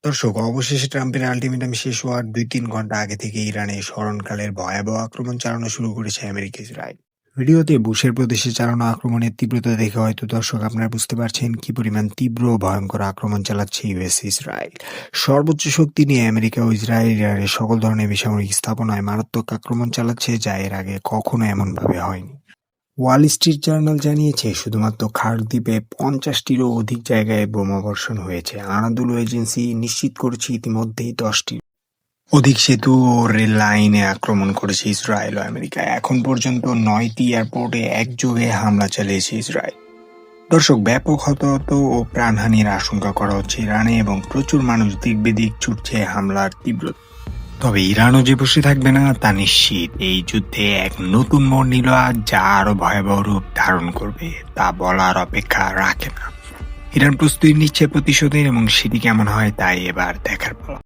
দর্শক, অবশেষে ট্রাম্পের আল্টিমেটাম শেষ হওয়ার ২-৩ ঘন্টা আগে থেকে ইরানে স্মরণকালের ভয়াবহ আক্রমণ চালানো শুরু করেছে আমেরিকা ইসরায়েল। ভিডিওতে বুশের প্রদেশে চালানো আক্রমণের তীব্রতা দেখে হয়তো দর্শক আপনারা বুঝতে পারছেন কি পরিমাণ তীব্র ও ভয়ঙ্কর আক্রমণ চালাচ্ছে ইউএস ইসরায়েল। সর্বোচ্চ শক্তি নিয়ে আমেরিকা ও ইসরায়েল ইরানের সকল ধরনের বেসামরিক স্থাপনায় মারাত্মক আক্রমণ চালাচ্ছে, যা এর আগে কখনো এমনভাবে হয়নি। ওয়াল স্ট্রিট জার্নাল জানিয়েছে শুধুমাত্র খার্ক দ্বীপে ৫০টিরও অধিক জায়গায় বোমাবর্ষণ হয়েছে। আনাদোলু এজেন্সি নিশ্চিত করেছে ইতিমধ্যেই ১০টির অধিক সেতু ও রেল লাইনে আক্রমণ করেছে ইসরায়েল ও আমেরিকা। এখন পর্যন্ত ৯টি এয়ারপোর্টে একযোগে হামলা চালিয়েছে ইসরায়েল। দর্শক, ব্যাপক হতাহত ও প্রাণহানির আশঙ্কা করা হচ্ছে ইরানে এবং প্রচুর মানুষ দিক বেদিক ছুটছে হামলার তীব্রতা। তবে ইরানও যে বসে থাকবে না তা নিশ্চিত। এই যুদ্ধে এক নতুন মোড় নিল আজ, যা আরো ভয়াবহ রূপ ধারণ করবে তা বলার অপেক্ষা রাখে না। ইরান প্রস্তুতি নিচ্ছে প্রতিশোধের এবং সেটি কেমন হয় তাই এবার দেখার পালা।